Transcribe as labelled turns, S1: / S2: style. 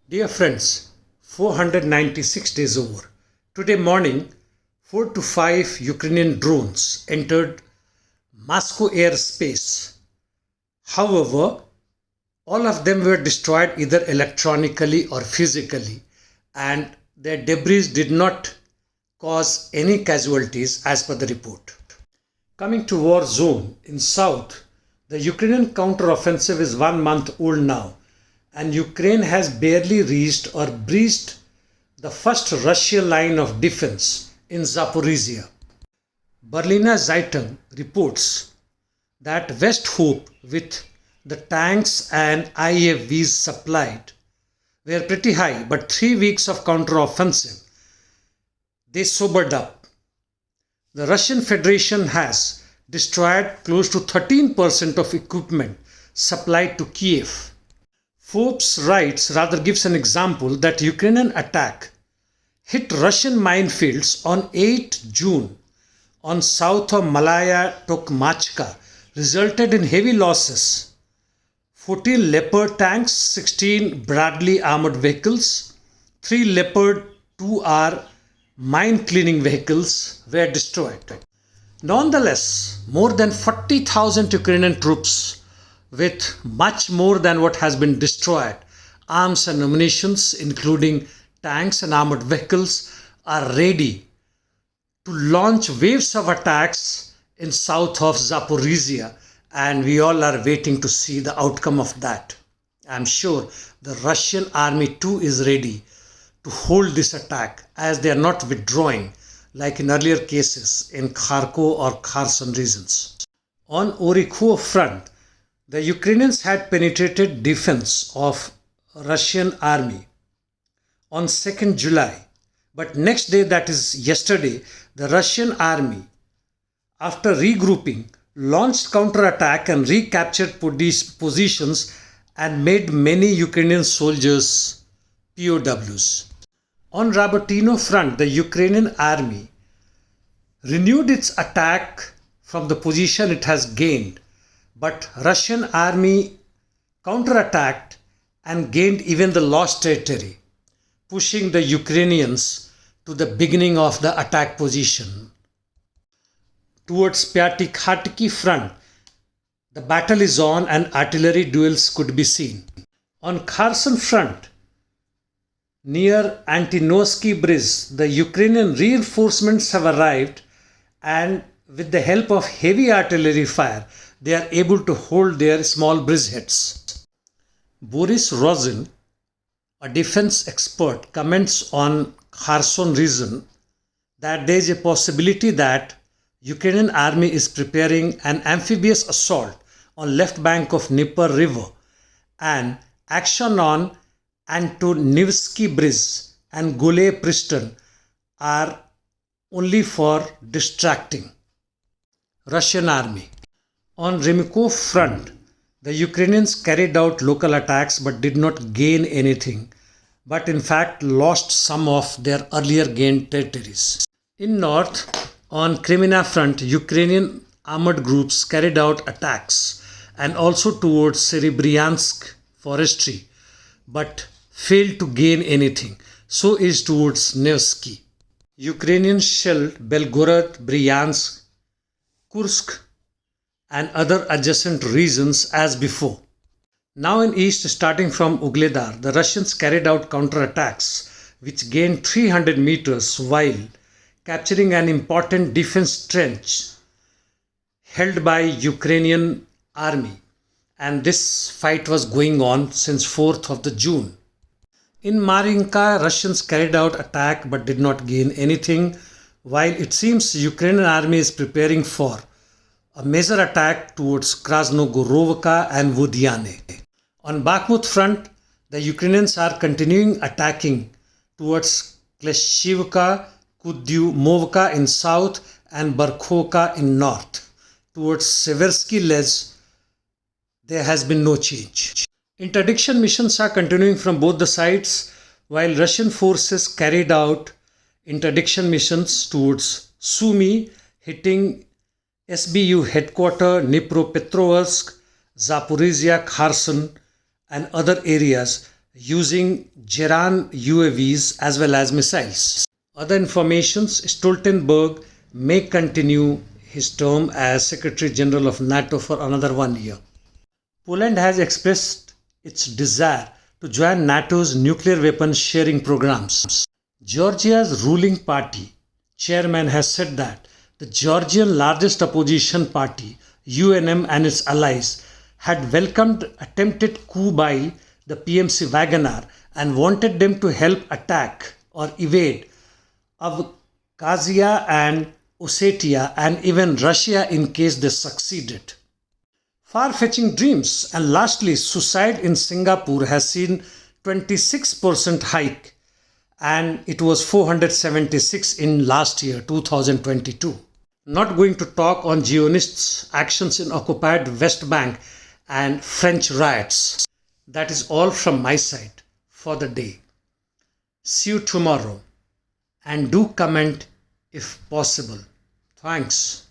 S1: Dear friends, 496 days over. Today morning, 4 to 5 Ukrainian drones entered Moscow airspace. However, all of them were destroyed either electronically or physically, and their debris did not cause any casualties as per the report. Coming to war zone in south, the Ukrainian counter-offensive is 1 month old now, and Ukraine has barely reached or breached the first Russian line of defense in Zaporozhye. Berliner Zeitung reports that West hope with the tanks and IFVs supplied were pretty high, but 3 weeks of counter-offensive, they sobered up. The Russian Federation has destroyed close to 13% of equipment supplied to Kiev. Forbes gives an example that Ukrainian attack hit Russian minefields on 8 June on south of Malaya Tokmachka resulted in heavy losses. 14 Leopard tanks, 16 Bradley armored vehicles, 3 Leopard 2R mine cleaning vehicles were destroyed. Nonetheless, more than 40,000 Ukrainian troops with much more than what has been destroyed, arms and ammunitions including tanks and armored vehicles are ready to launch waves of attacks in south of Zaporozhye, and we all are waiting to see the outcome of that. I am sure the Russian army too is ready to hold this attack as they are not withdrawing like in earlier cases in Kharkov or Kherson regions. On Orikho front, the Ukrainians had penetrated defense of Russian army on 2nd July. But next day, that is yesterday, the Russian army, after regrouping, launched counterattack and recaptured positions and made many Ukrainian soldiers POWs. On Rabotino front, the Ukrainian army renewed its attack from the position it has gained, but Russian army counterattacked and gained even the lost territory, pushing the Ukrainians to the beginning of the attack position. Towards Pyatikhatiki front, the battle is on and artillery duels could be seen. On Kherson front, near Antinovsky Bridge, the Ukrainian reinforcements have arrived, and with the help of heavy artillery fire, they are able to hold their small bridgeheads. Boris Rozin, a defense expert, comments on Kherson region that there is a possibility that Ukrainian army is preparing an amphibious assault on left bank of Dnieper river, and action on Antonivsky Bridge and Gole Priston are only for distracting Russian army. On Remykov front, the Ukrainians carried out local attacks but did not gain anything, but in fact lost some of their earlier gained territories. In north, on Crimea front, Ukrainian armored groups carried out attacks and also towards Serebryansk forestry, but failed to gain anything. So is towards Nevsky. Ukrainians shelled Belgorod, Bryansk, Kursk and other adjacent regions as before. Now in east, starting from Ugledar, the Russians carried out counterattacks which gained 300 meters while capturing an important defense trench held by Ukrainian army, and this fight was going on since 4th of the June. In Marinka, Russians carried out attack but did not gain anything, while it seems Ukrainian army is preparing for a major attack towards Krasnogorovka and Vodyane. On Bakhmut front, the Ukrainians are continuing attacking towards Kleshchivka, Kudyumovka in south and Barkhovka in north. Towards Seversky Lez, there has been no change. Interdiction missions are continuing from both the sides, while Russian forces carried out interdiction missions towards Sumy, hitting SBU headquarters, Dnipropetrovsk, Zaporizhia, Kherson and other areas. using Geran UAVs as well as missiles. Other informations, Stoltenberg may continue his term as Secretary General of NATO for another 1 year. Poland has expressed its desire to join NATO's nuclear weapons sharing programs. Georgia's ruling party chairman has said that the Georgian largest opposition party, UNM, and its allies had welcomed attempted coup by the PMC Wagner and wanted them to help attack or evade Abkhazia and Ossetia and even Russia in case they succeeded. Far-fetching dreams. And lastly, suicide in Singapore has seen 26% hike and it was 476 in last year 2022. Not going to talk on Zionists' actions in occupied West Bank and French riots. That is all from my side for the day. See you tomorrow and do comment if possible. Thanks.